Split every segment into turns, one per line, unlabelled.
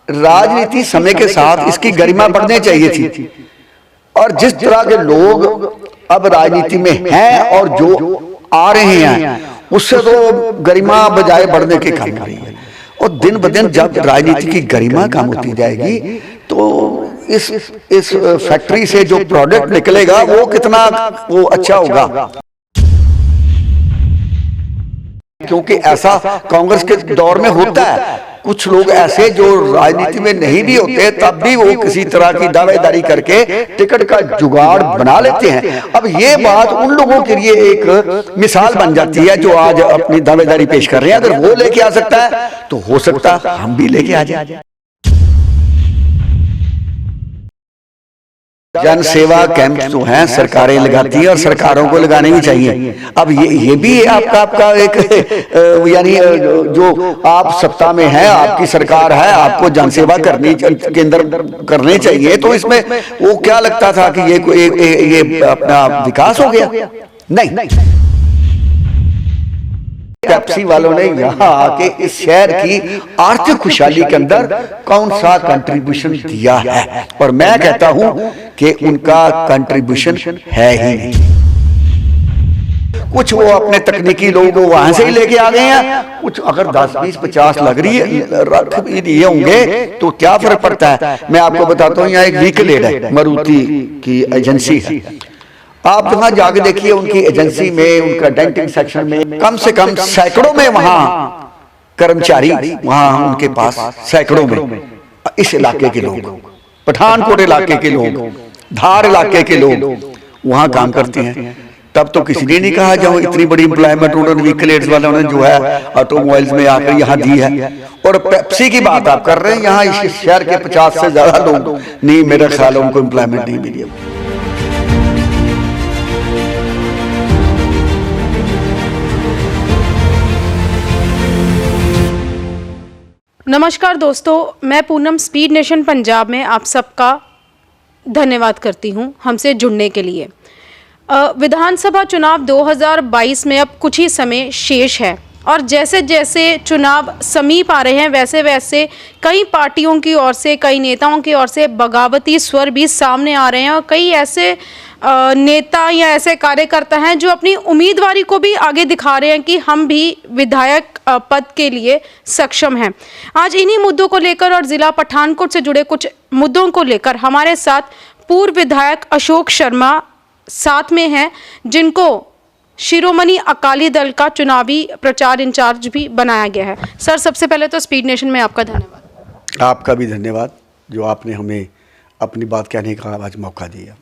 राजनीति समय के साथ इसकी गरिमा बढ़नी चाहिए थी, और जिस तरह के लोग अब राजनीति में हैं और जो आ रहे हैं उससे तो गरिमा बजाय बढ़ने के काम कर रही है। और दिन ब दिन जब राजनीति की गरिमा कम होती जाएगी तो इस फैक्ट्री से जो प्रोडक्ट निकलेगा वो कितना वो अच्छा होगा। क्योंकि ऐसा कांग्रेस के दौर में होता है, कुछ लोग ऐसे जो राजनीति में नहीं भी होते तब भी वो किसी तरह की दावेदारी करके टिकट का जुगाड़ बना लेते हैं। अब ये बात उन लोगों के लिए एक मिसाल बन जाती है जो आज अपनी दावेदारी पेश कर रहे हैं। अगर वो लेके आ सकता है तो हो सकता है हम भी लेके आ जाए। जन सेवा कैंप जो हैं सरकारें लगाती हैं और सरकारों को लगाने भी चाहिए। अब ये भी आपका एक यानी जो आप सत्ता में है, आपकी सरकार है, आपको जन सेवा करनी के अंदर करने चाहिए। तो इसमें वो क्या लगता था कि ये अपना विकास हो गया? नहीं, पेप्सी वालों ने यहाँ आके इस शहर की आर्थिक खुशहाली के अंदर कौन सा कंट्रीब्यूशन दिया है? और मैं कहता हूं कि उनका कंट्रीब्यूशन है ही नहीं। कुछ वो अपने तकनीकी लोग वहां से ही लेके आ गए हैं, कुछ अगर 10, 20, 50 लग रही है रख भी दिए होंगे तो क्या फर्क पड़ता है। मैं आपको बताता हूँ, यहाँ एक व्हीकल एड है, मारुति की एजेंसी है। आप जहां जाके देखिए उनकी एजेंसी में, उनका डेंटिंग सेक्शन में कम से कम सैकड़ों में वहां कर्मचारी, वहां उनके पास सैकड़ों में इस इलाके के लोग, पठानकोट इलाके के लोग, धार इलाके के लोग वहां काम करते हैं। तब तो किसी ने नहीं कहा जब इतनी बड़ी एम्प्लॉयमेंट उन्होंने व्हीकल एड्स वालों ने जो है ऑटोमोबाइल्स में आकर यहाँ दी है। और पेप्सी की बात आप कर रहे हैं, यहाँ इस शहर के 50 से ज्यादा लोग नहीं, मेरा ख्याल है उनको एम्प्लॉयमेंट नहीं मिली।
नमस्कार दोस्तों, मैं पूनम स्पीड नेशन पंजाब में आप सबका धन्यवाद करती हूं हमसे जुड़ने के लिए। विधानसभा चुनाव 2022 में अब कुछ ही समय शेष है और जैसे जैसे चुनाव समीप आ रहे हैं वैसे वैसे कई पार्टियों की ओर से, कई नेताओं की ओर से बगावती स्वर भी सामने आ रहे हैं और कई ऐसे नेता या ऐसे कार्यकर्ता हैं जो अपनी उम्मीदवारी को भी आगे दिखा रहे हैं कि हम भी विधायक पद के लिए सक्षम हैं। आज इन्हीं मुद्दों को लेकर और ज़िला पठानकोट से जुड़े कुछ मुद्दों को लेकर हमारे साथ पूर्व विधायक अशोक शर्मा साथ में हैं, जिनको शिरोमणि अकाली दल का चुनावी प्रचार इंचार्ज भी बनाया गया है। सर, सबसे पहले तो स्पीड नेशन में आपका धन्यवाद।
आपका भी धन्यवाद जो आपने हमें अपनी बात कहने का आज मौका दिया।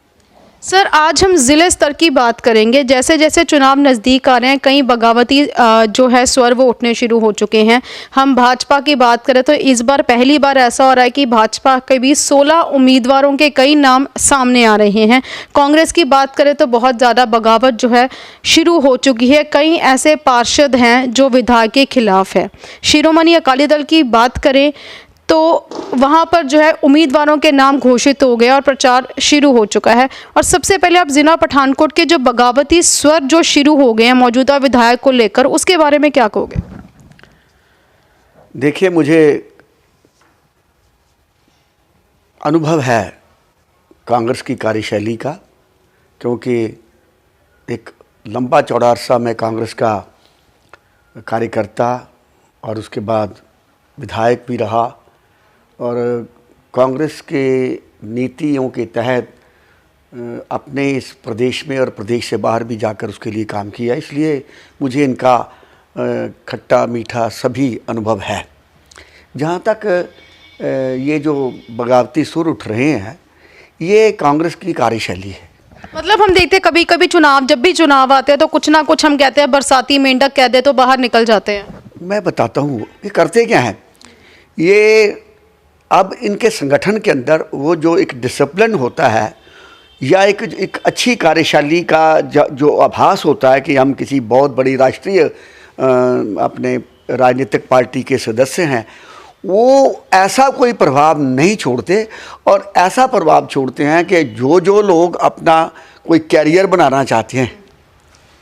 सर, आज हम ज़िले स्तर की बात करेंगे। जैसे जैसे चुनाव नज़दीक आ रहे हैं कई बगावती जो है स्वर वो उठने शुरू हो चुके हैं। हम भाजपा की बात करें तो इस बार पहली बार ऐसा हो रहा है कि भाजपा के भी 16 उम्मीदवारों के कई नाम सामने आ रहे हैं। कांग्रेस की बात करें तो बहुत ज़्यादा बगावत जो है शुरू हो चुकी है। कई ऐसे पार्षद हैं जो विधायक के खिलाफ है। शिरोमणि अकाली दल की बात करें तो वहाँ पर जो है उम्मीदवारों के नाम घोषित हो गए और प्रचार शुरू हो चुका है। और सबसे पहले आप जिला पठानकोट के जो बगावती स्वर जो शुरू हो गए हैं मौजूदा विधायक को लेकर, उसके बारे में क्या कहोगे?
देखिए, मुझे अनुभव है कांग्रेस की कार्यशैली का, क्योंकि एक लंबा चौड़ा अरसा मैं कांग्रेस का कार्यकर्ता और उसके बाद विधायक भी रहा और कांग्रेस के नीतियों के तहत अपने इस प्रदेश में और प्रदेश से बाहर भी जाकर उसके लिए काम किया। इसलिए मुझे इनका खट्टा मीठा सभी अनुभव है। जहाँ तक ये जो बगावती सुर उठ रहे हैं ये कांग्रेस की कार्यशैली है।
मतलब हम देखते कभी कभी चुनाव, जब भी चुनाव आते हैं तो कुछ ना कुछ हम कहते हैं बरसाती मेंढक कह दे तो बाहर निकल जाते हैं। मैं
बताता हूँ ये करते क्या हैं। ये अब इनके संगठन के अंदर वो जो एक डिसिप्लिन होता है या एक अच्छी कार्यशैली का जो आभास होता है कि हम किसी बहुत बड़ी राष्ट्रीय अपने राजनीतिक पार्टी के सदस्य हैं, वो ऐसा कोई प्रभाव नहीं छोड़ते और ऐसा प्रभाव छोड़ते हैं कि जो लोग अपना कोई कैरियर बनाना चाहते हैं,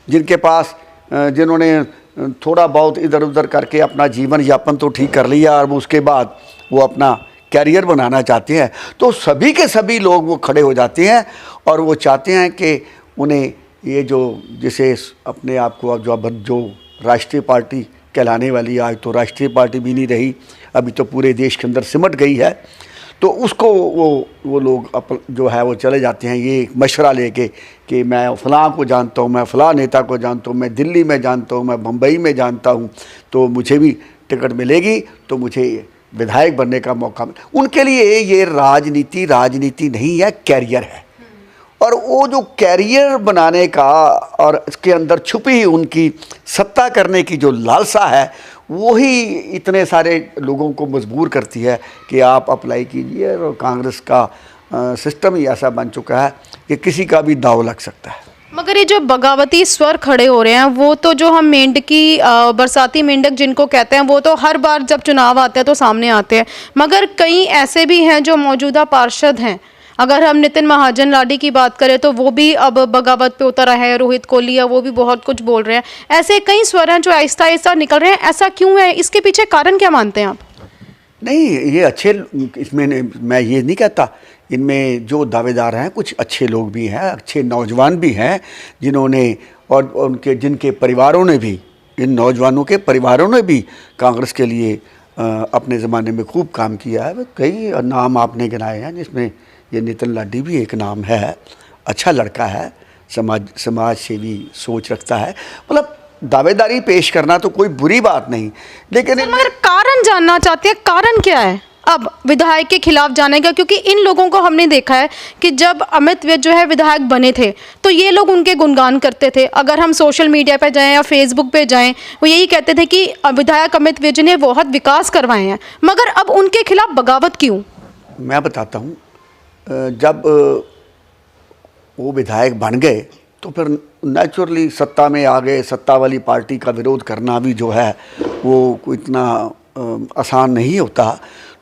जिनके पास जिन्होंने थोड़ा बहुत इधर उधर करके अपना जीवन यापन तो ठीक कर लिया और उसके बाद वो अपना कैरियर बनाना चाहते हैं, तो सभी के सभी लोग वो खड़े हो जाते हैं और वो चाहते हैं कि उन्हें ये जो जैसे अपने आप को अब जो राष्ट्रीय पार्टी कहलाने वाली, आज तो राष्ट्रीय पार्टी भी नहीं रही, अभी तो पूरे देश के अंदर सिमट गई है, तो उसको वो लोग जो है वो चले जाते हैं ये मशवरा लेके कि मैं फ़लाँ को जानता हूँ, मैं फ़लाँ नेता को जानता हूँ, मैं दिल्ली में जानता हूँ, मैं बम्बई में जानता हूँ, तो मुझे भी टिकट मिलेगी तो मुझे विधायक बनने का मौका मिले। उनके लिए ये राजनीति नहीं है, कैरियर है। और वो जो कैरियर बनाने का और इसके अंदर छुपी उनकी सत्ता करने की जो लालसा है, वही इतने सारे लोगों को मजबूर करती है कि आप अप्लाई कीजिए। और कांग्रेस का सिस्टम ही ऐसा बन चुका है कि किसी का भी दाव लग सकता है।
मगर ये जो बगावती स्वर खड़े हो रहे हैं, वो तो जो हम मेंढकी बरसाती मेंढक जिनको कहते हैं, वो तो हर बार जब चुनाव आते हैं तो सामने आते हैं। मगर कई ऐसे भी हैं जो मौजूदा पार्षद हैं, अगर हम नितिन महाजन लाडी की बात करें तो वो भी अब बगावत पे उतर आए हैं, रोहित कोहलिया वो भी बहुत कुछ बोल रहे हैं। ऐसे कई स्वर हैं जो आहिस्ता आहिस्ता निकल रहे हैं। ऐसा क्यों है? इसके पीछे कारण क्या मानते हैं आप?
नहीं, ये अच्छे, इसमें मैं ये नहीं कहता, इनमें जो दावेदार हैं कुछ अच्छे लोग भी हैं, अच्छे नौजवान भी हैं जिन्होंने और उनके जिनके परिवारों ने भी, इन नौजवानों के परिवारों ने भी कांग्रेस के लिए अपने ज़माने में खूब काम किया है। कई नाम आपने गिनाए हैं जिसमें ये नितिन लाडी भी एक नाम है। अच्छा लड़का है, समाज सेवी सोच रखता है, मतलब दावेदारी पेश करना तो कोई बुरी बात नहीं, लेकिन
मगर कारण जानना चाहते हैं, कारण क्या है अब विधायक के खिलाफ जाने का? क्योंकि इन लोगों को हमने देखा है कि जब अमित विज जो है विधायक बने थे तो ये लोग उनके गुणगान करते थे। अगर हम सोशल मीडिया पे जाएं या फेसबुक पे जाएं, वो यही कहते थे कि विधायक अमित विज ने बहुत विकास करवाए हैं। मगर अब उनके खिलाफ बगावत क्यों?
मैं बताता हूँ, जब वो विधायक बन गए तो फिर नेचुरली सत्ता में आ गए। सत्ता वाली पार्टी का विरोध करना भी जो है वो कोई इतना आसान नहीं होता।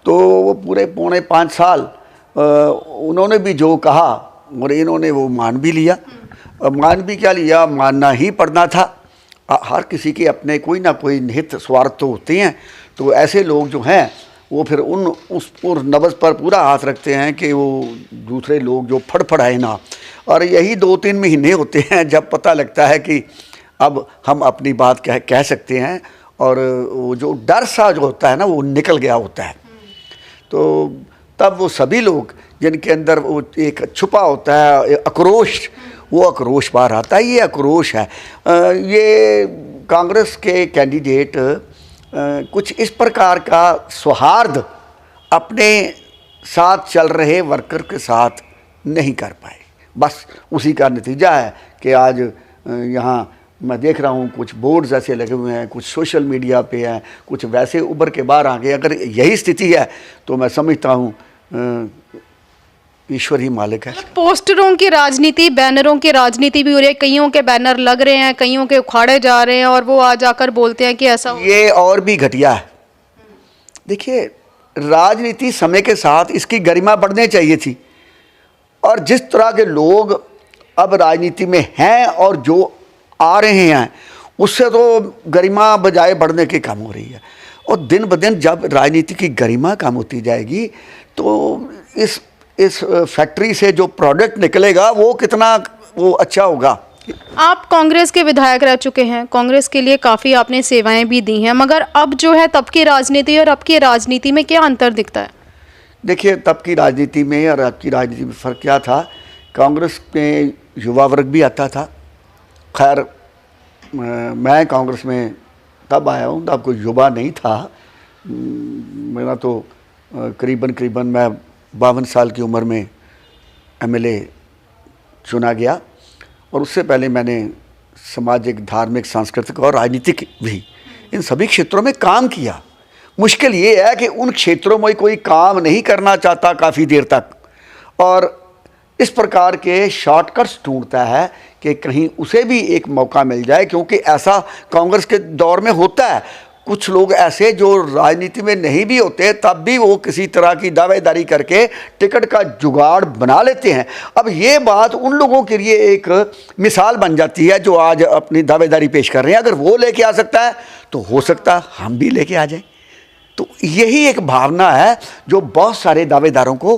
तो वो पूरे 4.5 साल उन्होंने भी जो कहा और इन्होंने वो मान भी लिया। मान भी क्या लिया, मानना ही पड़ना था। हर किसी के अपने कोई ना कोई निहित स्वार्थ तो होते हैं। तो ऐसे लोग जो हैं वो फिर उस नब्ज़ पर पूरा हाथ रखते हैं कि वो दूसरे लोग जो फड़फड़ाए ना। और यही 2-3 महीने होते हैं जब पता लगता है कि अब हम अपनी बात कह सकते हैं, और वो जो डर सा जो होता है ना वो निकल गया होता है। तो तब वो सभी लोग जिनके अंदर वो एक छुपा होता है आक्रोश, वो आक्रोश बाहर आता है। ये आक्रोश है। ये कांग्रेस के कैंडिडेट कुछ इस प्रकार का सौहार्द अपने साथ चल रहे वर्कर के साथ नहीं कर पाए। बस उसी का नतीजा है कि आज यहाँ मैं देख रहा हूँ कुछ बोर्ड्स ऐसे लगे हुए हैं, कुछ सोशल मीडिया पे हैं, कुछ वैसे उभर के बाहर आ गए। अगर यही स्थिति है तो मैं समझता हूँ ईश्वर ही मालिक है।
पोस्टरों की राजनीति, बैनरों की राजनीति भी हो रही है। कईयों के बैनर लग रहे हैं, कईयों के उखाड़े जा रहे हैं और वो आ जाकर बोलते हैं कि ऐसा।
ये और भी घटिया है। देखिए, राजनीति समय के साथ इसकी गरिमा बढ़नी चाहिए थी, और जिस तरह के लोग अब राजनीति में हैं और जो आ रहे हैं उससे तो गरिमा बजाय बढ़ने की कम हो रही है। और दिन ब दिन जब राजनीति की गरिमा कम होती जाएगी तो इस फैक्ट्री से जो प्रोडक्ट निकलेगा वो कितना वो अच्छा होगा।
आप कांग्रेस के विधायक रह चुके हैं, कांग्रेस के लिए काफ़ी आपने सेवाएं भी दी हैं, मगर अब जो है तब की राजनीति और अब की राजनीति में क्या अंतर दिखता है?
देखिए, तब की राजनीति में और अब की राजनीति में फ़र्क क्या था। कांग्रेस में युवा वर्ग भी आता था। खैर, मैं कांग्रेस में तब आया हूँ तब कोई युवा नहीं था। मेरा तो करीबन मैं 52 साल की उम्र में एमएलए चुना गया, और उससे पहले मैंने सामाजिक, धार्मिक, सांस्कृतिक और राजनीतिक भी इन सभी क्षेत्रों में काम किया। मुश्किल ये है कि उन क्षेत्रों में कोई काम नहीं करना चाहता काफ़ी देर तक, और इस प्रकार के शॉर्टकट्स ढूंढता है कि कहीं उसे भी एक मौका मिल जाए। क्योंकि ऐसा कांग्रेस के दौर में होता है, कुछ लोग ऐसे जो राजनीति में नहीं भी होते तब भी वो किसी तरह की दावेदारी करके टिकट का जुगाड़ बना लेते हैं। अब ये बात उन लोगों के लिए एक मिसाल बन जाती है जो आज अपनी दावेदारी पेश कर रहे हैं। अगर वो लेके आ सकता है तो हो सकता है हम भी लेके आ जाएं। तो यही एक भावना है जो बहुत सारे दावेदारों को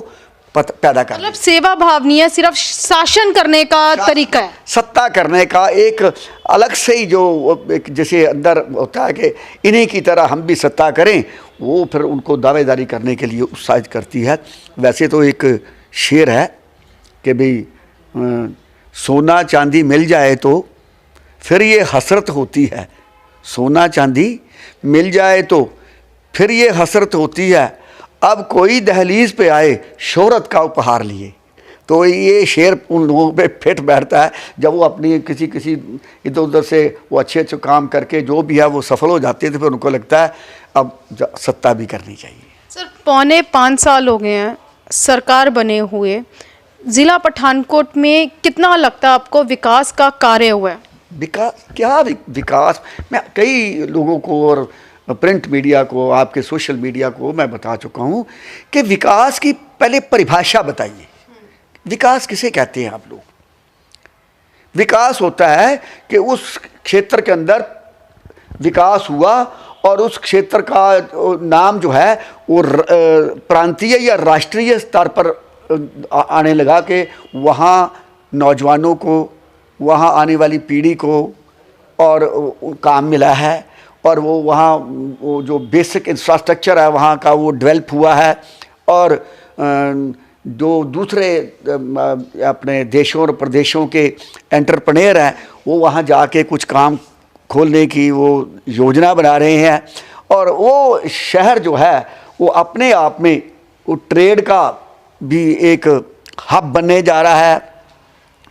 पैदा कर,
मतलब सेवा भाव नहीं है, सिर्फ शासन करने का तरीका है,
सत्ता करने का एक अलग से ही जो एक जैसे अंदर होता है कि इन्हीं की तरह हम भी सत्ता करें, वो फिर उनको दावेदारी करने के लिए उत्साहित करती है। वैसे तो एक शेर है कि भाई सोना चांदी मिल जाए तो फिर ये हसरत होती है, सोना चांदी मिल जाए तो फिर ये हसरत होती है, अब कोई दहलीज पे आए शोहरत का उपहार लिए। तो ये शेर उन लोगों पे फिट बैठता है जब वो अपनी किसी इधर उधर से वो अच्छे काम करके जो भी है वो सफल हो जाते थे, फिर उनको लगता है अब सत्ता भी करनी चाहिए।
सर 5.25 साल हो गए हैं सरकार बने हुए, ज़िला पठानकोट में कितना लगता है आपको विकास का कार्य हुआ है?
विकास क्या विकास, मैं कई लोगों को और प्रिंट मीडिया को, आपके सोशल मीडिया को मैं बता चुका हूँ कि विकास की पहले परिभाषा बताइए। विकास किसे कहते हैं आप लोग? विकास होता है कि उस क्षेत्र के अंदर विकास हुआ और उस क्षेत्र का नाम जो है वो प्रांतीय या राष्ट्रीय स्तर पर आने लगा कि वहाँ नौजवानों को, वहाँ आने वाली पीढ़ी को और काम मिला है और वो वहाँ वो जो बेसिक इंफ्रास्ट्रक्चर है वहाँ का वो डेवलप हुआ है और जो दूसरे अपने देशों और प्रदेशों के एंटरप्रेन्योर हैं वो वहाँ जाके कुछ काम खोलने की वो योजना बना रहे हैं और वो शहर जो है वो अपने आप में वो ट्रेड का भी एक हब बनने जा रहा है,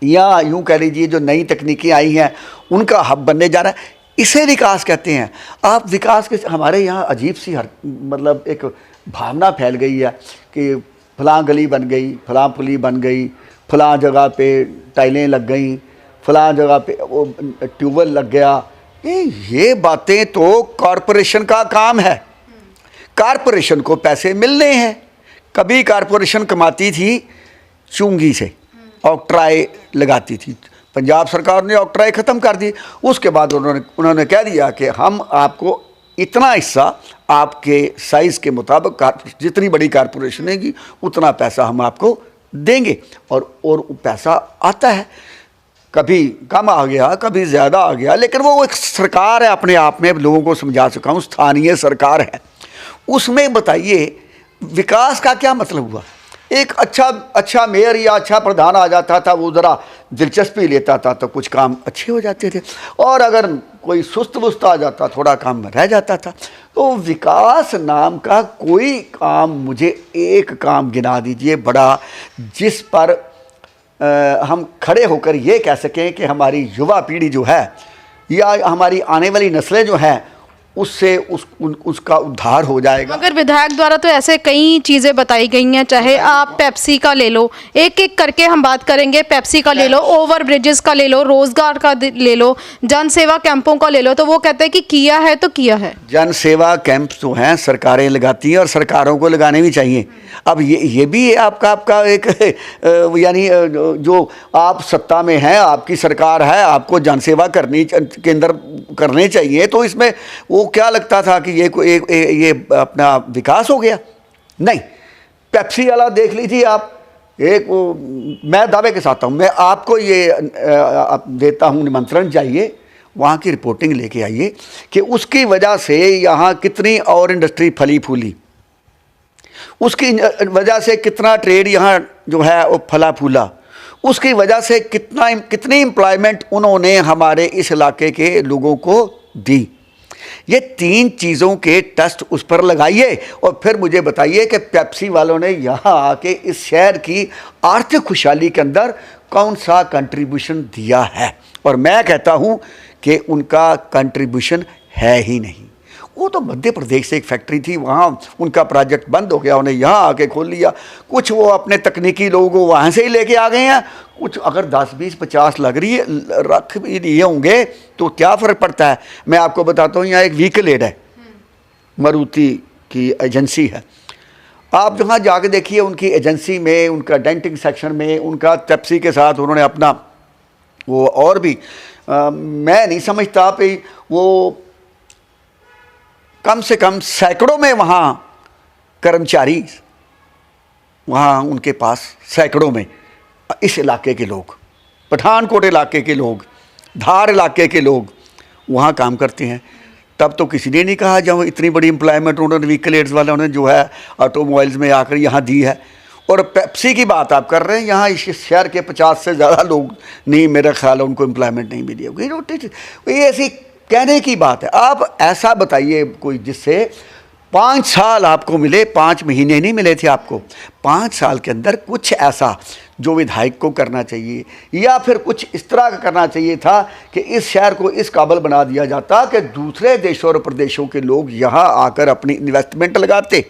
या यूँ कह लीजिए जो नई तकनीकें आई हैं उनका हब बनने जा रहा है। इसे विकास कहते हैं। आप विकास के हमारे यहाँ अजीब सी मतलब एक भावना फैल गई है कि फलां गली बन गई, फलां पुली बन गई, फलां जगह पे टाइलें लग गई, फलां जगह पे वो ट्यूबवेल लग गया। ये बातें तो कॉरपोरेशन का काम है, कॉरपोरेशन को पैसे मिलने हैं। कभी कॉरपोरेशन कमाती थी चुंगी से, ऑक्ट्राई लगाती थी, पंजाब सरकार ने ऑक्ट्राई ख़त्म कर दी। उसके बाद उन्होंने कह दिया कि हम आपको इतना हिस्सा आपके साइज़ के मुताबिक, जितनी बड़ी कॉरपोरेशन है उतना पैसा हम आपको देंगे। और पैसा आता है, कभी कम आ गया, कभी ज़्यादा आ गया, लेकिन वो एक सरकार है अपने आप में। लोगों को समझा चुका हूँ, स्थानीय सरकार है। उसमें बताइए विकास का क्या मतलब हुआ? एक अच्छा मेयर या अच्छा प्रधान आ जाता था, वो ज़रा दिलचस्पी लेता था तो कुछ काम अच्छे हो जाते थे, और अगर कोई सुस्त वुस्त आ जाता थोड़ा काम रह जाता था। तो विकास नाम का कोई काम, मुझे एक काम गिना दीजिए बड़ा जिस पर हम खड़े होकर ये कह सकें कि हमारी युवा पीढ़ी जो है या हमारी आने वाली नस्लें जो हैं उससे उसका उद्धार हो जाएगा।
मगर विधायक द्वारा तो ऐसे कई चीज़ें बताई गई हैं, चाहे आप पेप्सी का ले लो, एक एक करके हम बात करेंगे। पेप्सी का ले लो, ओवर ब्रिजेस का ले लो, रोजगार का ले लो, जन सेवा कैंपों का ले लो, तो वो कहते हैं कि किया है तो किया है।
जन सेवा कैंप जो हैं सरकारें लगाती हैं और सरकारों को लगाने भी चाहिए। अब ये भी आपका एक यानी जो आप सत्ता में हैं, आपकी सरकार है, आपको जन सेवा करनी के अंदर करने चाहिए। तो इसमें वो क्या लगता था कि ये अपना विकास हो गया? नहीं। पेप्सी वाला देख लीजिए आप, एक वो मैं दावे के साथ हूँ, मैं आपको ये देता हूँ निमंत्रण, जाइए वहाँ की रिपोर्टिंग लेके आइए कि उसकी वजह से यहाँ कितनी और इंडस्ट्री फली फूली, उसकी वजह से कितना ट्रेड यहाँ जो है वो फला फूला, उसकी वजह से कितनी एम्प्लॉयमेंट उन्होंने हमारे इस इलाके के लोगों को दी। ये तीन चीज़ों के टेस्ट उस पर लगाइए और फिर मुझे बताइए कि पेप्सी वालों ने यहाँ आके इस शहर की आर्थिक खुशहाली के अंदर कौन सा कंट्रीब्यूशन दिया है। और मैं कहता हूँ कि उनका कंट्रीब्यूशन है ही नहीं। वो तो मध्य प्रदेश से एक फैक्ट्री थी, वहाँ उनका प्रोजेक्ट बंद हो गया, उन्हें यहाँ आके खोल लिया। कुछ वो अपने तकनीकी लोगों को वहाँ से ही लेके आ गए हैं। कुछ अगर 10, 20, 50 लग रही है रख भी दिए होंगे तो क्या फ़र्क पड़ता है। मैं आपको बताता हूँ, यहाँ एक व्हीकल एड है, मारुति की एजेंसी है। आप जहाँ जाके देखिए उनकी एजेंसी में, उनका डेंटिंग सेक्शन में, उनका पेप्सी के साथ उन्होंने अपना वो और भी मैं नहीं समझता कि वो कम से कम सैकड़ों में वहाँ कर्मचारी, वहाँ उनके पास सैकड़ों में इस इलाके के लोग, पठानकोट इलाके के लोग, धार इलाके के लोग वहाँ काम करते हैं। तब तो किसी ने नहीं कहा, जब इतनी बड़ी एम्प्लॉयमेंट उन्होंने व्हीकल एड्स वालों ने जो है ऑटोमोबाइल्स में आकर यहाँ दी है। और पेप्सी की बात आप कर रहे हैं, यहाँ इस शहर के 50 से ज़्यादा लोग नहीं, मेरा ख्याल है उनको एम्प्लॉयमेंट नहीं मिली होगी। ये ऐसी कहने की बात है। आप ऐसा बताइए कोई जिससे 5 साल आपको मिले, 5 महीने नहीं मिले थे आपको, 5 साल के अंदर कुछ ऐसा जो विधायक को करना चाहिए या फिर कुछ इस तरह का करना चाहिए था कि इस शहर को इस काबिल बना दिया जाता कि दूसरे देशों और प्रदेशों के लोग यहाँ आकर अपनी इन्वेस्टमेंट लगाते,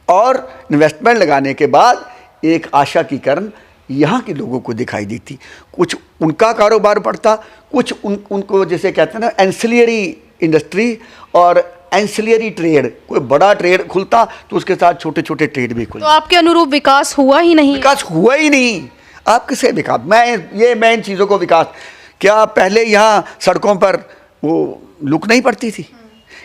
और इन्वेस्टमेंट लगाने के बाद एक आशा की किरण यहाँ के लोगों को दिखाई देती, कुछ उनका कारोबार बढ़ता, कुछ उनको जैसे कहते हैं ना एंसिलियरी इंडस्ट्री और एंसिलियरी ट्रेड, कोई बड़ा ट्रेड खुलता तो उसके साथ छोटे छोटे ट्रेड भी खुलते।
तो आपके अनुरूप विकास हुआ ही नहीं?
विकास हुआ ही नहीं। आप किसे विकास, मैं इन चीज़ों को विकास, क्या पहले यहाँ सड़कों पर वो लुक नहीं पड़ती थी?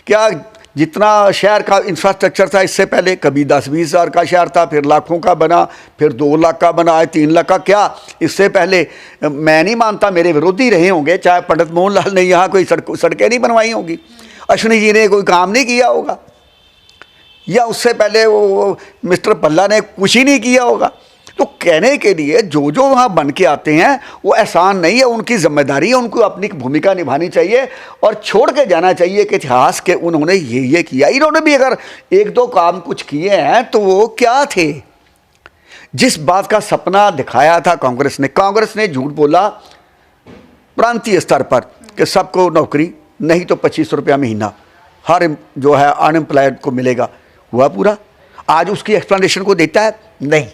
क्या जितना शहर का इंफ्रास्ट्रक्चर था इससे पहले कभी 10-20 हज़ार का शहर था, फिर लाखों का बना, फिर 2 लाख का बना, 3 लाख का। क्या इससे पहले, मैं नहीं मानता, मेरे विरोधी रहे होंगे, चाहे पंडित मोहनलाल ने यहाँ कोई सड़कें नहीं बनवाई होंगी, अश्विनी जी ने कोई काम नहीं किया होगा, या उससे पहले वो मिस्टर पल्ला ने कुछ ही नहीं किया होगा। तो कहने के लिए जो जो वहाँ बन के आते हैं वो एहसान नहीं है, उनकी जिम्मेदारी है, उनको अपनी भूमिका निभानी चाहिए और छोड़ के जाना चाहिए कि इतिहास के उन्होंने ये किया। इन्होंने भी अगर 1-2 काम कुछ किए हैं तो वो क्या थे? जिस बात का सपना दिखाया था कांग्रेस ने झूठ बोला प्रांतीय स्तर पर कि सबको नौकरी, नहीं तो 2500 रुपया महीना हर जो है अनएम्प्लॉयड को मिलेगा। हुआ पूरा? आज उसकी एक्सप्लेनेशन को देता है? नहीं।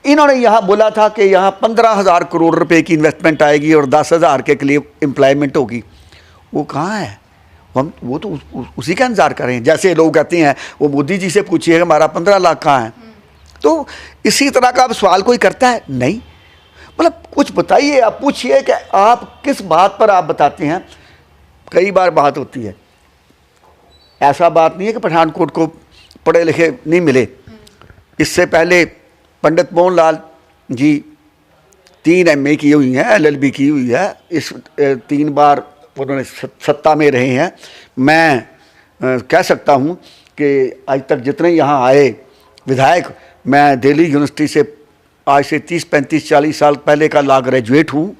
इन्होंने यहाँ बोला था कि यहाँ 15,000 करोड़ रुपए की इन्वेस्टमेंट आएगी और 10,000 के लिए एम्प्लॉयमेंट होगी। वो कहाँ है? हम वो तो उसी का इंतजार कर रहे हैं। जैसे लोग कहते हैं वो मोदी जी से पूछिए हमारा 15 लाख कहाँ है, तो इसी तरह का अब सवाल कोई करता है? नहीं। मतलब कुछ बताइए, आप पूछिए कि आप किस बात पर आप बताते हैं। कई बार बात होती है, ऐसा बात नहीं है कि पठानकोट को पढ़े लिखे नहीं मिले। इससे पहले पंडित मोहनलाल जी 3 MA की हुई हैं, LLB की हुई है, इस 3 बार उन्होंने सत्ता में रहे हैं। मैं कह सकता हूँ कि आज तक जितने यहाँ आए विधायक, मैं दिल्ली यूनिवर्सिटी से आज से 30, 35, 40 साल पहले का लॉ ग्रेजुएट हूँ,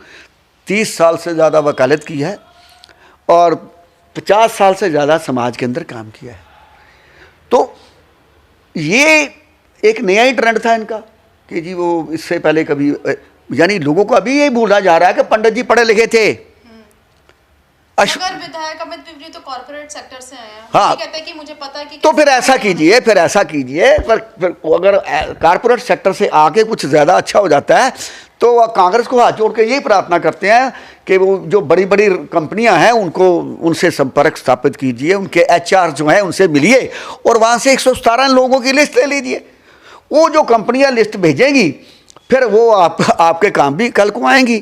30 साल से ज़्यादा वकालत की है और 50 साल से ज़्यादा समाज के अंदर काम किया है। तो ये एक नया ही ट्रेंड था इनका कि जी वो इससे पहले कभी, यानी लोगों को अभी ये भूला जा रहा है कि पंडित जी पढ़े लिखे थे।
अगर विधायक अमित विवरी तो कॉर्पोरेट सेक्टर से आए हैं,
हाँ,
कहते हैं कि मुझे पता है कि
तो फिर ऐसा कीजिए, फिर अगर कॉर्पोरेट सेक्टर से आके कुछ ज़्यादा अच्छा हो जाता है तो कांग्रेस को हाथ जोड़ के यही प्रार्थना करते हैं कि वो जो बड़ी बड़ी कंपनियां हैं उनको, उनसे संपर्क स्थापित कीजिए, उनके HR जो हैं उनसे मिलिए और वहाँ से 117 लोगों की लिस्ट ले लीजिए। वो जो कंपनियां लिस्ट भेजेंगी फिर वो आपके काम भी कल को आएंगी।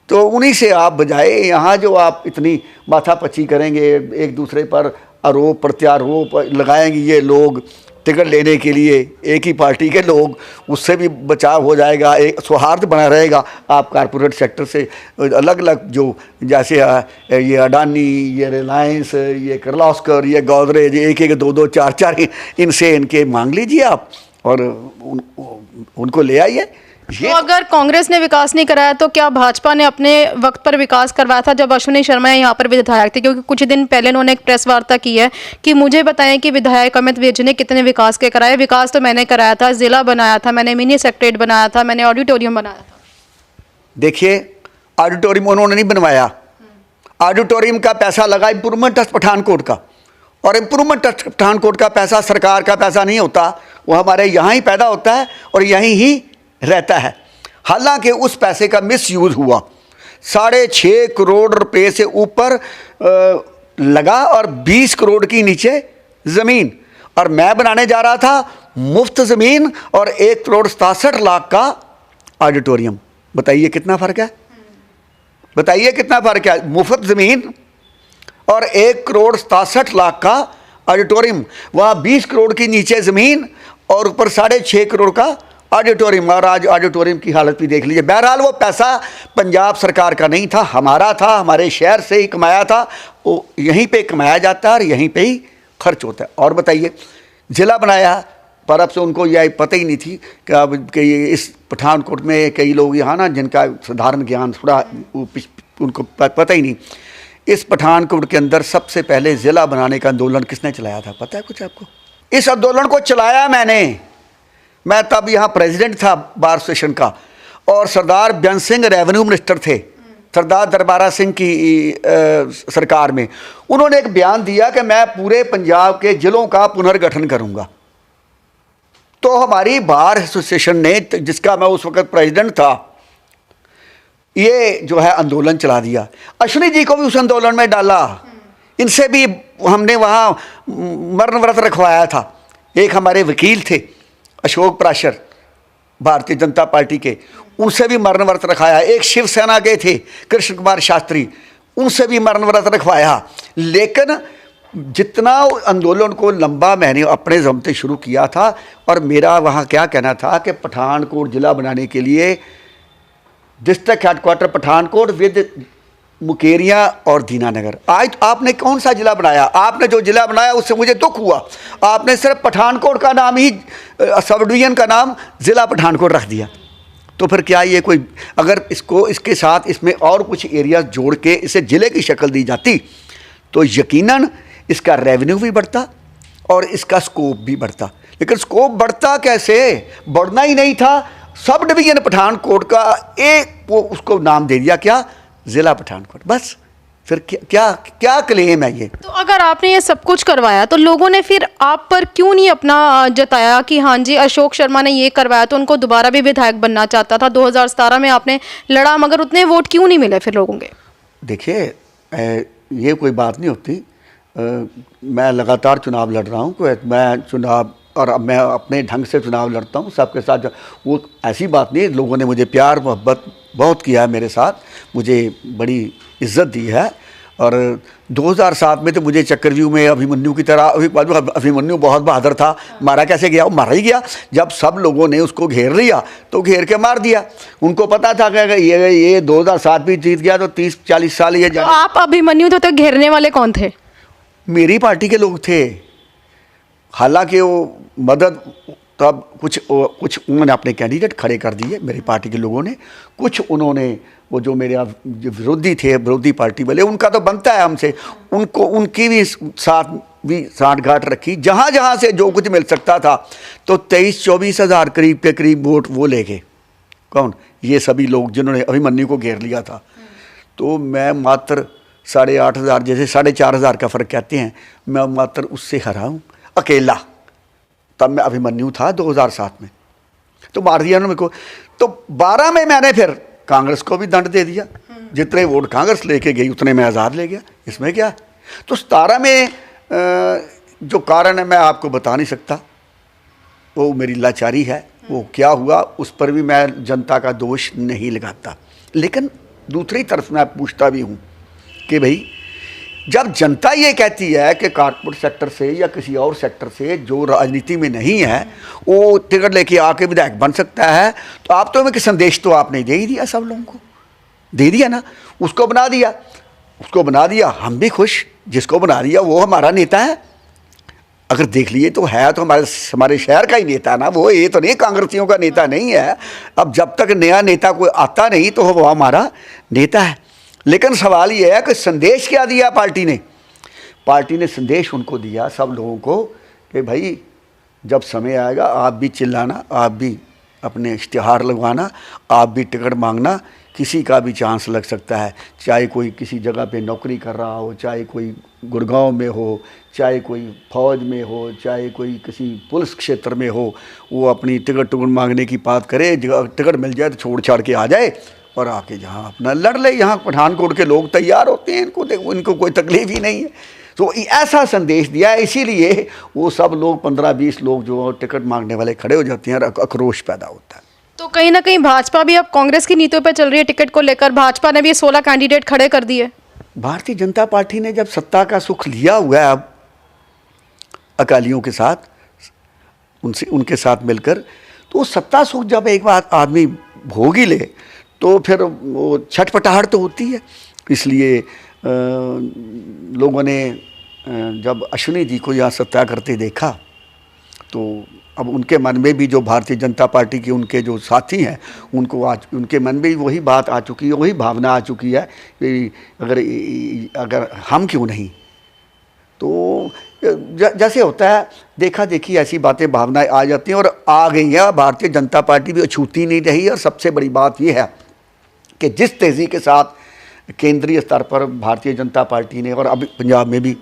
तो उन्हीं से आप बजाय यहाँ जो आप इतनी माथापच्ची करेंगे, एक दूसरे पर आरोप प्रत्यारोप लगाएंगे, ये लोग टिकट लेने के लिए एक ही पार्टी के लोग, उससे भी बचाव हो जाएगा, एक सौहार्द बना रहेगा। आप कारपोरेट सेक्टर से अलग अलग जो जैसे ये अडानी, ये रिलायंस, ये किर्लोस्कर, ये गोदरेज, 1-1, 2-2, 4-4 इनसे इनके मांग लीजिए आप और उनको ले आइए।
तो अगर कांग्रेस ने विकास नहीं कराया तो क्या भाजपा ने अपने वक्त पर विकास करवाया था जब अश्विनी शर्मा यहाँ पर विधायक थे? क्योंकि कुछ दिन पहले उन्होंने एक प्रेस वार्ता की है कि मुझे बताएं कि विधायक अमित विज ने कितने विकास के कराए। विकास तो मैंने कराया था, जिला बनाया था मैंने, मिनी सेक्रेटरीट बनाया था मैंने, ऑडिटोरियम बनाया था।
देखिए, ऑडिटोरियम उन्होंने नहीं बनवाया, ऑडिटोरियम का पैसा लगा इम्प्रूवमेंट ट्रस्ट पठानकोट का, और इम्प्रूवमेंट ट्रस्ट पठानकोट का पैसा सरकार का पैसा नहीं होता, वो हमारे यहाँ ही पैदा होता है और यहीं ही रहता है। हालांकि उस पैसे का मिसयूज़ हुआ, 6.5 करोड़ रुपए से ऊपर लगा और 20 करोड़ की नीचे ज़मीन, और मैं बनाने जा रहा था मुफ्त ज़मीन और 1 करोड़ 67 लाख का ऑडिटोरियम। बताइए कितना फ़र्क है, बताइए कितना फ़र्क है। मुफ्त ज़मीन और 1 करोड़ 67 लाख का ऑडिटोरियम, वहाँ 20 करोड़ की नीचे ज़मीन और ऊपर 6.5 करोड़ का ऑडिटोरियम, और आज ऑडिटोरियम की हालत भी देख लीजिए। बहरहाल वो पैसा पंजाब सरकार का नहीं था, हमारा था, हमारे शहर से ही कमाया था, वो यहीं पे कमाया जाता है और यहीं पे ही खर्च होता है। और बताइए, ज़िला बनाया, पर अब से उनको यह पता ही नहीं थी कि अब कि इस पठानकोट में कई लोग यहाँ ना जिनका साधारण ज्ञान थोड़ा उनको पता ही नहीं, इस पठानकोट के अंदर सबसे पहले ज़िला बनाने का आंदोलन किसने चलाया था, पता है कुछ आपको? इस आंदोलन को चलाया मैं तब यहाँ प्रेसिडेंट था बार सेशन का, और सरदार बेअंत सिंह रेवेन्यू मिनिस्टर थे सरदार दरबारा सिंह की सरकार में। उन्होंने एक बयान दिया कि मैं पूरे पंजाब के ज़िलों का पुनर्गठन करूँगा। तो हमारी बार एसोसिएशन ने, जिसका मैं उस वक़्त प्रेसिडेंट था, ये जो है आंदोलन चला दिया। अश्विनी जी को भी उस आंदोलन में डाला, इनसे भी हमने वहाँ मरण व्रत रखवाया था। एक हमारे वकील थे अशोक प्राशर भारतीय जनता पार्टी के, उनसे भी मरण व्रत रखाया। एक शिवसेना के थे कृष्ण कुमार शास्त्री, उनसे भी मरण व्रत रखवाया। लेकिन जितना आंदोलन को लंबा मैंने अपने जमते शुरू किया था, और मेरा वहाँ क्या कहना था कि पठानकोट ज़िला बनाने के लिए डिस्ट्रिक्ट हेडक्वार्टर पठानकोट विद मुकेरियाँ और दीनानगर। आज आपने कौन सा ज़िला बनाया? आपने जो ज़िला बनाया उससे मुझे दुख हुआ। आपने सिर्फ पठानकोट का नाम ही, सब डिवीज़न का नाम ज़िला पठानकोट रख दिया। तो फिर क्या ये कोई, अगर इसके साथ इसमें और कुछ एरिया जोड़ के इसे ज़िले की शक्ल दी जाती तो यकीनन इसका रेवेन्यू भी बढ़ता और इसका स्कोप भी बढ़ता। लेकिन स्कोप बढ़ता कैसे? बढ़ना ही नहीं था। सब डिवीज़न पठानकोट का एक वो उसको नाम दे दिया, क्या? ज़िला पठानकोट। बस फिर क्या क्लेम है ये?
तो अगर आपने ये सब कुछ करवाया तो लोगों ने फिर आप पर क्यों नहीं अपना जताया कि हाँ जी अशोक शर्मा ने ये करवाया तो उनको दोबारा भी विधायक बनना चाहता था? 2017 में आपने लड़ा, मगर उतने वोट क्यों नहीं मिले फिर लोगों के?
देखिए, ये कोई बात नहीं होती। मैं लगातार चुनाव लड़ रहा हूँ, मैं चुनाव, और मैं अपने ढंग से चुनाव लड़ता हूँ सबके साथ। वो ऐसी बात नहीं, लोगों ने मुझे प्यार मोहब्बत बहुत किया है, मेरे साथ मुझे बड़ी इज्जत दी है। और 2007 में तो मुझे चक्रव्यूह में अभिमन्यु की तरह, अभिमन्यु बहुत बहादुर था, मारा कैसे गया? वो मारा ही गया। जब सब लोगों ने उसको घेर लिया तो घेर के मार दिया। उनको पता था कि ये 2007 भी जीत गया तो 30-40 साल ये
तो आप अभिमन्यु थे, तो घेरने वाले कौन थे?
मेरी पार्टी के लोग थे। हालांकि वो मदद तब कुछ उन्होंने अपने कैंडिडेट खड़े कर दिए मेरी पार्टी के लोगों ने, कुछ उन्होंने वो जो मेरे जो विरोधी थे, विरोधी पार्टी वाले, उनका तो बनता है हमसे, उनकी भी साठ-गांठ रखी। जहाँ जहाँ से जो कुछ मिल सकता था, तो 23-24 हज़ार करीब के करीब वोट वो ले गए। कौन? ये सभी लोग जिन्होंने अभिमन्यु को घेर लिया था। तो मैं मात्र 8,500, जैसे 4,500 का फ़र्क कहते हैं, मैं मात्र उससे हरा हूँ अकेला। तब मैं अभिमन्यु था 2007 में, तो मार दिया उन्होंने को। तो 12 में मैंने फिर कांग्रेस को भी दंड दे दिया, जितने वोट कांग्रेस लेके गई उतने में आज़ाद ले गया, इसमें क्या। तो 17 में जो कारण है मैं आपको बता नहीं सकता, वो मेरी लाचारी है। वो क्या हुआ उस पर भी मैं जनता का दोष नहीं लगाता। लेकिन दूसरी तरफ मैं पूछता भी हूँ कि भाई, जब जनता ये कहती है कि कारपोरेट सेक्टर से या किसी और सेक्टर से जो राजनीति में नहीं है वो टिकट लेके आके विधायक बन सकता है, तो आप तो एक संदेश तो आपने दे ही दिया, सब लोगों को दे दिया ना। उसको बना दिया, हम भी खुश। जिसको बना दिया वो हमारा नेता है। अगर देख लिए तो है तो हमारे शहर का ही नेता ना वो, ये तो नहीं कांग्रेसियों का नेता नहीं है। अब जब तक नया नेता कोई आता नहीं तो वो हमारा नेता है। लेकिन सवाल ये है कि संदेश क्या दिया पार्टी ने संदेश उनको दिया सब लोगों को कि भाई जब समय आएगा आप भी चिल्लाना, आप भी अपने इश्तिहार लगवाना, आप भी टिकट मांगना, किसी का भी चांस लग सकता है। चाहे कोई किसी जगह पे नौकरी कर रहा हो, चाहे कोई गुड़गांव में हो, चाहे कोई फौज में हो, चाहे कोई किसी पुलिस क्षेत्र में हो, वो अपनी टिकट मांगने की बात करे, टिकट मिल जाए तो छोड़ छाड़ के आ जाए और आके जहाँ अपना लड़ ले। यहाँ पठानकोट के लोग तैयार होते हैं, इनको कोई तकलीफ ही नहीं है। तो ऐसा संदेश दिया है, इसीलिए वो सब लोग 15-20 लोग जो टिकट मांगने वाले खड़े हो जाते हैं और आक्रोश पैदा होता है।
तो कहीं ना कहीं भाजपा भी अब कांग्रेस की नीतियों पर चल रही है टिकट को लेकर। भाजपा ने भी 16 कैंडिडेट खड़े कर दिए।
भारतीय जनता पार्टी ने जब सत्ता का सुख लिया हुआ है, अब अकालियों के साथ, उनसे उनके साथ मिलकर। तो सत्ता सुख जब एक बार आदमी भोग ही ले तो फिर वो छटपटाहट तो होती है। इसलिए लोगों ने जब अश्विनी जी को यहाँ सत्या करते देखा तो अब उनके मन में भी, जो भारतीय जनता पार्टी के उनके जो साथी हैं, उनको आज उनके मन में भी वही बात आ चुकी है, वही भावना आ चुकी है कि अगर हम क्यों नहीं। तो जैसे होता है देखा देखी ऐसी बातें, भावनाएं आ जाती हैं और आ गई हैं। भारतीय जनता पार्टी भी अछूती नहीं रही। और सबसे बड़ी बात यह है कि जिस तेज़ी के साथ केंद्रीय स्तर पर भारतीय जनता पार्टी ने, और अभी पंजाब में भी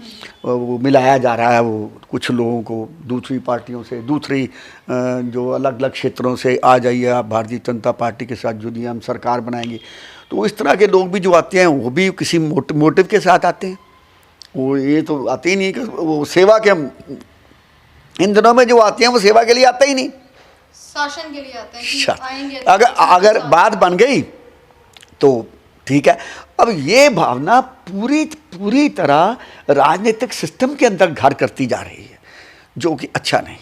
वो मिलाया जा रहा है, वो कुछ लोगों को दूसरी पार्टियों से, दूसरी जो अलग अलग क्षेत्रों से, आ जाइए आप भारतीय जनता पार्टी के साथ जुड़िए, हम सरकार बनाएंगे। तो इस तरह के लोग भी जो आते हैं वो भी किसी मोटिव के साथ आते हैं। वो ये तो आते ही नहीं कि वो सेवा के, इन दिनों में जो आते हैं वो सेवा के लिए आते ही नहीं,
शासन के लिए आते हैं कि आएंगे।
अगर बात बन गई तो ठीक है। अब ये भावना पूरी तरह राजनीतिक सिस्टम के अंदर घर करती जा रही है, जो कि अच्छा नहीं।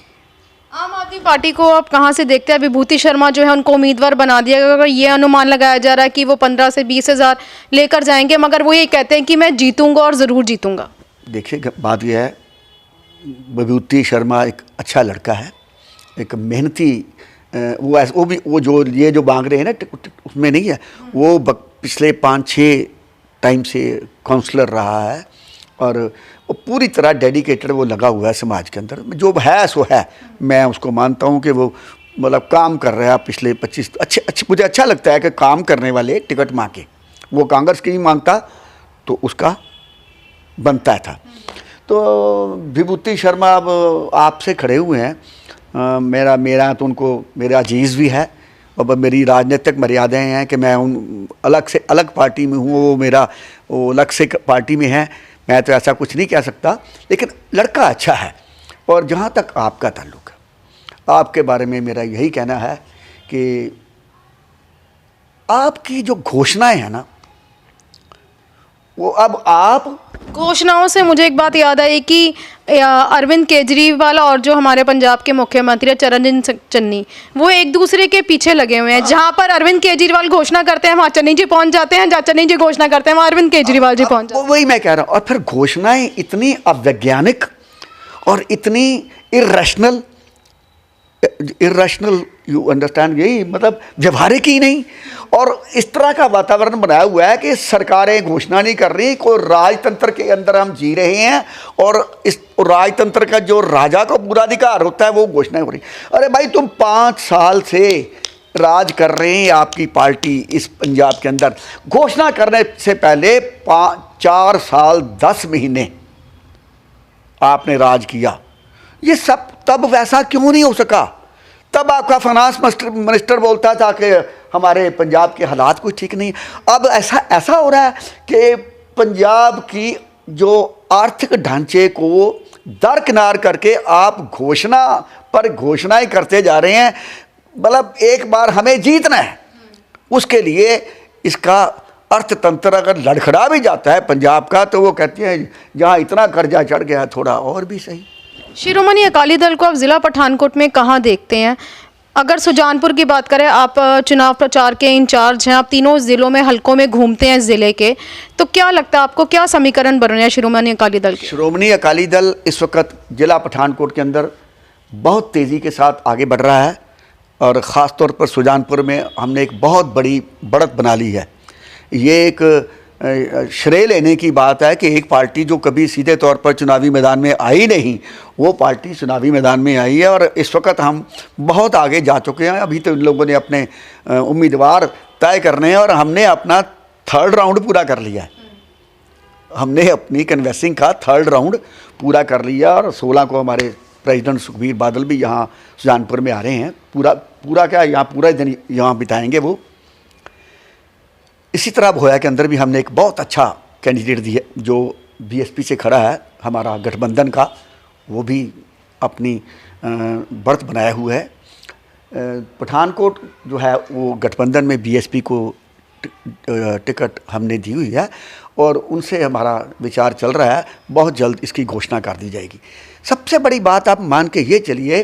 आम आदमी पार्टी को आप कहां से देखते हैं? विभूति शर्मा जो है उनको उम्मीदवार बना दिया गया। अगर ये अनुमान लगाया जा रहा है कि वो 15 से 20 हज़ार लेकर जाएंगे, मगर वो ये कहते हैं कि मैं जीतूंगा और ज़रूर जीतूंगा। देखिए,
बात यह है, विभूति शर्मा एक अच्छा लड़का है, एक मेहनती, वो जो ये जो मांग रहे हैं ना उसमें नहीं है। वो पिछले 5-6 टाइम से काउंसलर रहा है और वो पूरी तरह डेडिकेटेड वो लगा हुआ है समाज के अंदर। जो है सो है, मैं उसको मानता हूँ कि वो मतलब काम कर रहा है पिछले 25 अच्छे मुझे अच्छा लगता है कि काम करने वाले टिकट मांगे। वो कांग्रेस की नहीं मांगता तो उसका बनता था। तो विभूति शर्मा अब आपसे खड़े हुए हैं। मेरा तो उनको मेरा अजीज़ भी है और मेरी राजनीतिक मर्यादाएं हैं कि मैं उन अलग पार्टी में हूँ, वो मेरा वो अलग से पार्टी में है। मैं तो ऐसा कुछ नहीं कह सकता, लेकिन लड़का अच्छा है। और जहाँ तक आपका ताल्लुक़ है, आपके बारे में मेरा यही कहना है कि आपकी जो घोषणाएं हैं ना, वो अब आप
घोषणाओं से मुझे एक बात याद आई कि अरविंद केजरीवाल और जो हमारे पंजाब के मुख्यमंत्री चरणजीत चन्नी, वो एक दूसरे के पीछे लगे हुए हैं। जहां पर अरविंद केजरीवाल घोषणा करते हैं वहां चन्नी जी पहुंच जाते हैं, जहां चन्नी जी घोषणा करते हैं वहां अरविंद केजरीवाल जी पहुंच जाते हैं।
वही मैं कह रहा हूं। और फिर घोषणाएं इतनी अवैज्ञानिक और इतनी इर्रेशनल, यू अंडरस्टैंड, यही मतलब व्यवहारिक ही नहीं। और इस तरह का वातावरण बनाया हुआ है कि सरकारें घोषणा नहीं कर रही, कोई राजतंत्र के अंदर हम जी रहे हैं और इस राजतंत्र का जो राजा को पूरा अधिकार होता है वो घोषणा हो रही। अरे भाई, तुम 5 साल से राज कर रहे हैं आपकी पार्टी इस पंजाब के अंदर। घोषणा करने से पहले 4 साल 10 महीने आपने राज किया। ये सब तब वैसा क्यों नहीं हो सका? तब आपका फाइनेंस मिनिस्टर बोलता था कि हमारे पंजाब के हालात कुछ ठीक नहीं। अब ऐसा हो रहा है कि पंजाब की जो आर्थिक ढांचे को दरकिनार करके आप घोषणा पर घोषणाएं करते जा रहे हैं। मतलब एक बार हमें जीतना है, उसके लिए इसका अर्थतंत्र अगर लड़खड़ा भी जाता है पंजाब का, तो वो कहते हैं जहाँ इतना कर्जा चढ़ गया थोड़ा और भी सही।
शिरोमणि अकाली दल को आप ज़िला पठानकोट में कहाँ देखते हैं? अगर सुजानपुर की बात करें, आप चुनाव प्रचार के इंचार्ज हैं, आप तीनों ज़िलों में हलकों में घूमते हैं ज़िले के, तो क्या लगता है आपको, क्या समीकरण बन रहे हैं शिरोमणि अकाली दल के?
शिरोमणि अकाली दल इस वक्त ज़िला पठानकोट के अंदर बहुत तेज़ी के साथ आगे बढ़ रहा है और ख़ास तौर पर सुजानपुर में हमने एक बहुत बड़ी बढ़त बना ली है। ये एक श्रेय लेने की बात है कि एक पार्टी जो कभी सीधे तौर पर चुनावी मैदान में आई नहीं, वो पार्टी चुनावी मैदान में आई है और इस वक्त हम बहुत आगे जा चुके हैं। अभी तो इन लोगों ने अपने उम्मीदवार तय करने हैं और हमने अपना 3rd राउंड पूरा कर लिया है। हमने अपनी कन्वेंसिंग का 3rd राउंड पूरा कर लिया और 16 को हमारे प्रेसिडेंट सुखबीर बादल भी यहाँ सुजानपुर में आ रहे हैं। पूरा क्या, यहाँ पूरा दिन यहाँ बिताएंगे वो। इसी तरह भोया के अंदर भी हमने एक बहुत अच्छा कैंडिडेट दिया जो बीएसपी से खड़ा है, हमारा गठबंधन का, वो भी अपनी बढ़त बनाया हुआ है। पठानकोट जो है वो गठबंधन में बीएसपी को टिकट हमने दी हुई है और उनसे हमारा विचार चल रहा है, बहुत जल्द इसकी घोषणा कर दी जाएगी। सबसे बड़ी बात आप मान के ये चलिए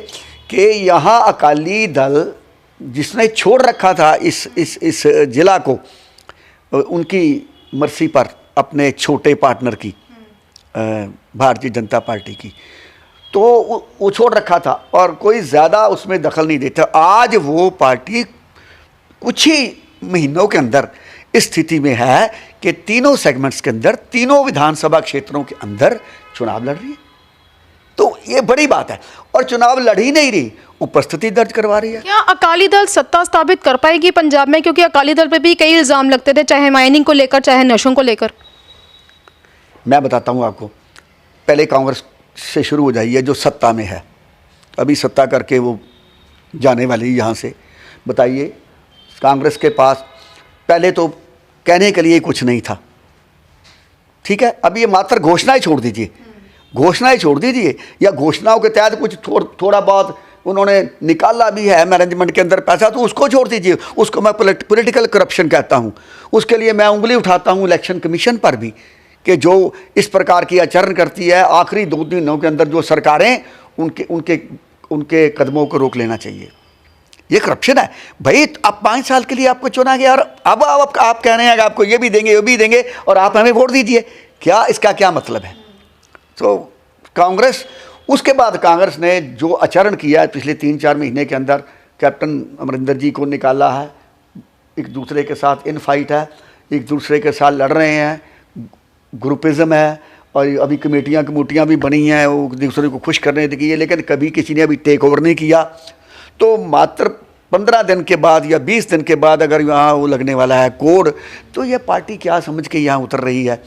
कि यहाँ अकाली दल जिसने छोड़ रखा था इस ज़िला को उनकी मर्जी पर, अपने छोटे पार्टनर की, भारतीय जनता पार्टी की, तो वो छोड़ रखा था और कोई ज़्यादा उसमें दखल नहीं देता। आज वो पार्टी कुछ ही महीनों के अंदर इस स्थिति में है कि तीनों सेगमेंट्स के अंदर, तीनों विधानसभा क्षेत्रों के अंदर चुनाव लड़ रही है। तो ये बड़ी बात है। और चुनाव लड़ ही नहीं रही, उपस्थिति दर्ज करवा रही है।
क्या अकाली दल सत्ता स्थापित कर पाएगी पंजाब में? क्योंकि अकाली दल पे भी कई इल्ज़ाम लगते थे, चाहे माइनिंग को लेकर, चाहे नशों को लेकर।
मैं बताता हूँ आपको, पहले कांग्रेस से शुरू हो जाइए जो सत्ता में है, अभी सत्ता करके वो जाने वाली यहाँ से। बताइए, कांग्रेस के पास पहले तो कहने के लिए कुछ नहीं था, ठीक है। अब ये मात्र घोषणाएं छोड़ दीजिए, घोषणाएं छोड़ दीजिए, या घोषणाओं के तहत कुछ थोड़ा बहुत उन्होंने निकाला भी है मैनेजमेंट के अंदर पैसा, तो उसको छोड़ दीजिए। उसको मैं पॉलिटिकल करप्शन कहता हूँ। उसके लिए मैं उंगली उठाता हूँ इलेक्शन कमीशन पर भी, कि जो इस प्रकार की आचरण करती है, आखिरी 2 दिनों के अंदर जो सरकारें, उनके कदमों को रोक लेना चाहिए। ये करप्शन है भाई। अब 5 साल के लिए आपको चुना गया और अब आप कह रहे हैं कि आपको ये भी देंगे, वो भी देंगे, और आप हमें वोट दीजिए। क्या इसका क्या मतलब है? तो कांग्रेस, उसके बाद कांग्रेस ने जो आचरण किया है पिछले 3-4 महीने के अंदर, कैप्टन अमरिंदर जी को निकाला है, एक दूसरे के साथ इन फाइट है, एक दूसरे के साथ लड़ रहे हैं, ग्रुपिज़म है, और अभी कमेटियाँ भी बनी हैं, वो दूसरे को खुश करने की है, लेकिन कभी किसी ने अभी टेक ओवर नहीं किया। तो मात्र 15 दिन के बाद या 20 दिन के बाद अगर यहाँ वो लगने वाला है कोड, तो ये पार्टी क्या समझ के यहाँ उतर रही है?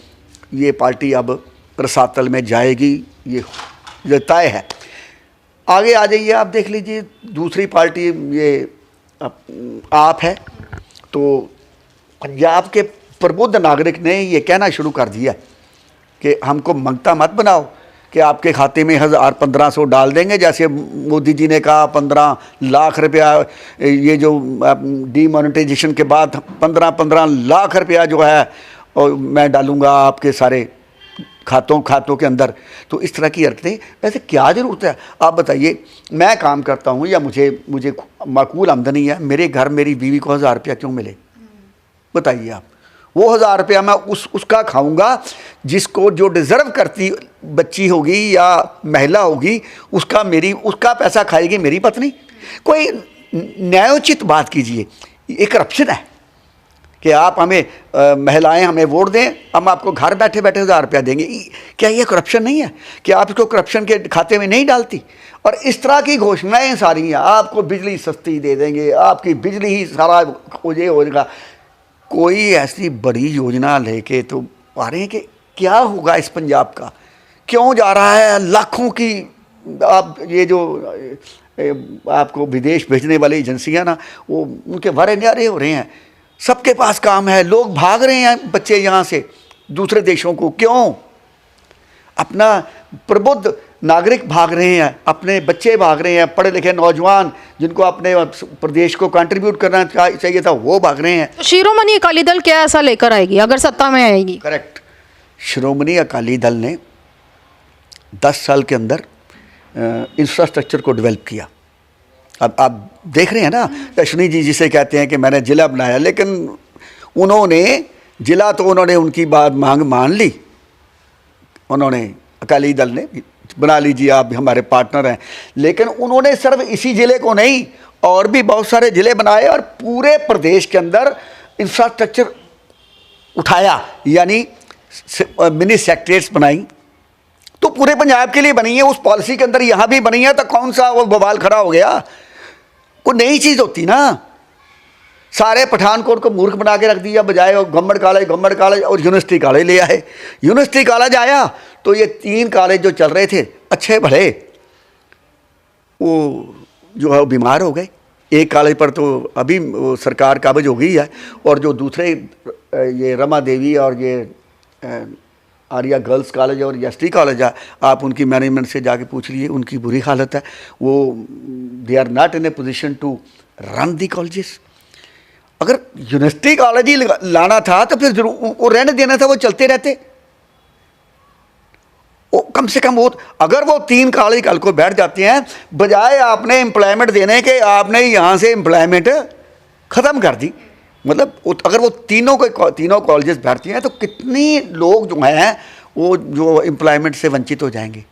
ये पार्टी अब रसातल में जाएगी, ये तय है। आगे आ जाइए, आप देख लीजिए दूसरी पार्टी ये आप है। तो पंजाब के प्रबुद्ध नागरिक ने ये कहना शुरू कर दिया कि हमको मंगता मत बनाओ कि आपके खाते में 1000-1500 डाल देंगे, जैसे मोदी जी ने कहा 15 लाख रुपया, ये जो डीमोनेटाइजेशन के बाद 15 लाख रुपया जो है और मैं डालूंगा आपके सारे खातों के अंदर। तो इस तरह की हरकतें, वैसे क्या ज़रूरत है? आप बताइए, मैं काम करता हूँ या मुझे माकूल आमदनी है, मेरे घर मेरी बीवी को 1000 रुपया क्यों मिले? बताइए आप। वो 1000 रुपया मैं उसका खाऊंगा जिसको, जो डिज़र्व करती बच्ची होगी या महिला होगी, उसका पैसा खाएगी मेरी पत्नी। कोई न्यायोचित बात कीजिए। ये करप्शन है कि आप हमें महिलाएं हमें वोट दें, हम आपको घर बैठे 1000 रुपया देंगे। क्या ये करप्शन नहीं है कि आप इसको करप्शन के खाते में नहीं डालती? और इस तरह की घोषणाएं सारी हैं, आपको बिजली सस्ती दे देंगे, आपकी बिजली ही सारा ये हो जाएगा। कोई ऐसी बड़ी योजना लेके तो आ रहे हैं कि क्या होगा इस पंजाब का? क्यों जा रहा है लाखों की? आप ये जो आपको विदेश भेजने वाली एजेंसियां ना, वो उनके वारे न्यारे हो रहे हैं। सबके पास काम है, लोग भाग रहे हैं बच्चे यहाँ से दूसरे देशों को। क्यों? अपना प्रबुद्ध नागरिक भाग रहे हैं, अपने बच्चे भाग रहे हैं, पढ़े लिखे नौजवान जिनको अपने प्रदेश को कंट्रीब्यूट करना चाहिए था, वो भाग रहे हैं।
तो शिरोमणि अकाली दल क्या ऐसा लेकर आएगी अगर सत्ता में आएगी?
करेक्ट। शिरोमणि अकाली दल ने 10 साल के अंदर इंफ्रास्ट्रक्चर को डेवलप किया। अब आप देख रहे हैं ना, अश्विनी जी जिसे कहते हैं कि मैंने ज़िला बनाया, लेकिन उन्होंने ज़िला तो उन्होंने उनकी बात मांग मान ली, उन्होंने अकाली दल ने बना लीजिए, आप हमारे पार्टनर हैं। लेकिन उन्होंने सिर्फ इसी ज़िले को नहीं, और भी बहुत सारे ज़िले बनाए और पूरे प्रदेश के अंदर इंफ्रास्ट्रक्चर उठाया, यानी मिनी सेक्रेटरीज बनाई। तो पूरे पंजाब के लिए बनी है, उस पॉलिसी के अंदर यहाँ भी बनी है। तो कौन सा वो बवाल खड़ा हो गया? कोई नई चीज़ होती ना। सारे पठानकोट को मूर्ख बना के रख दिया, बजाय गवर्नमेंट कॉलेज और यूनिवर्सिटी कॉलेज ले आए। यूनिवर्सिटी कॉलेज आया तो ये 3 कॉलेज जो चल रहे थे अच्छे भले, वो जो है वो बीमार हो गए। एक कॉलेज पर तो अभी वो सरकार काबिज हो गई है, और जो दूसरे ये रमा देवी और ये आर्या गर्ल्स कॉलेज और एसटी कॉलेज है, आप उनकी मैनेजमेंट से जाके पूछ लीजिए, उनकी बुरी हालत है। वो they are not in a position to run the colleges. अगर यूनिवर्सिटी कॉलेज ही लाना था तो फिर जरूर वो रहने देना था, वो चलते रहते। वो कम से कम वो, अगर वो 3 कॉलेज कल को बैठ जाते हैं, बजाय आपने एम्प्लॉयमेंट देने के आपने यहाँ से एम्प्लॉयमेंट ख़त्म कर दी। मतलब अगर वो तीनों कॉलेजेस बैठती हैं तो कितनी लोग जो हैं वो जो एम्प्लॉयमेंट से वंचित हो जाएंगे।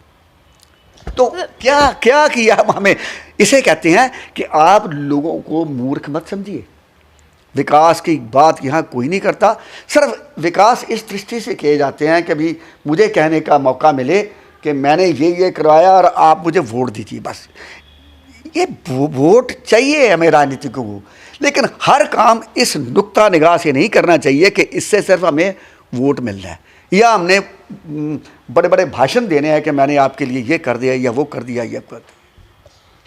तो क्या क्या किया हमें, इसे कहते हैं कि आप लोगों को मूर्ख मत समझिए। विकास की बात यहाँ कोई नहीं करता, सिर्फ विकास इस दृष्टि से किए जाते हैं कि अभी मुझे कहने का मौका मिले कि मैंने ये करवाया और आप मुझे वोट दीजिए, बस। ये वोट चाहिए हमें राजनीतिकों को, लेकिन हर काम इस नुक्ता निगाह से नहीं करना चाहिए कि इससे सिर्फ हमें वोट मिल रहा है या हमने बड़े बड़े भाषण देने हैं कि मैंने आपके लिए ये कर दिया या वो कर दिया या कर दिया।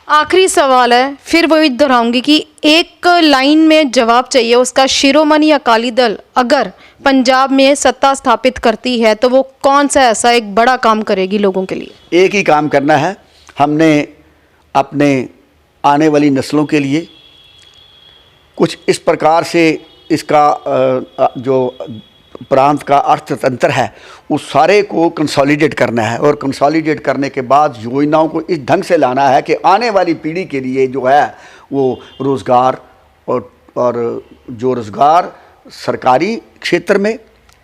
आखिरी सवाल है, फिर वही दोहराऊंगी कि एक लाइन में जवाब चाहिए उसका। शिरोमणि अकाली दल अगर पंजाब में सत्ता स्थापित करती है तो वो कौन सा ऐसा एक बड़ा काम करेगी लोगों के लिए?
एक ही काम करना है, हमने अपने आने वाली नस्लों के लिए कुछ इस प्रकार से इसका जो प्रांत का अर्थतंत्र है उस सारे को कंसोलिडेट करना है, और कंसोलिडेट करने के बाद योजनाओं को इस ढंग से लाना है कि आने वाली पीढ़ी के लिए जो है वो रोज़गार और जो रोज़गार सरकारी क्षेत्र में,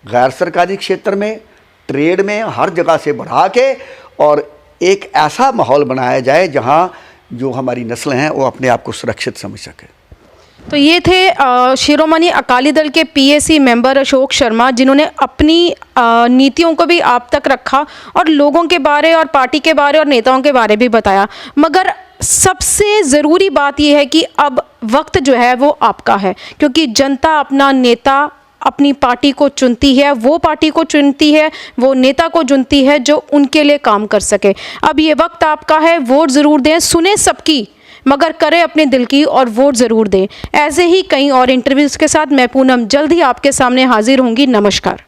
गैर सरकारी क्षेत्र में, ट्रेड में, हर जगह से बढ़ा के और एक ऐसा माहौल बनाया जाए जहाँ जो हमारी नस्लें हैं वो अपने आप को सुरक्षित समझ सके।
तो ये थे शिरोमणि अकाली दल के पीएसी मेंबर अशोक शर्मा, जिन्होंने अपनी नीतियों को भी आप तक रखा और लोगों के बारे और पार्टी के बारे और नेताओं के बारे भी बताया। मगर सबसे ज़रूरी बात यह है कि अब वक्त जो है वो आपका है, क्योंकि जनता अपना नेता अपनी पार्टी को चुनती है, वो पार्टी को चुनती है, वो नेता को चुनती है जो उनके लिए काम कर सके। अब ये वक्त आपका है, वोट ज़रूर दें, सुने सबकी मगर करें अपने दिल की और वोट ज़रूर दें। ऐसे ही कई और इंटरव्यूज़ के साथ मैं पूनम जल्द ही आपके सामने हाजिर होंगी। नमस्कार।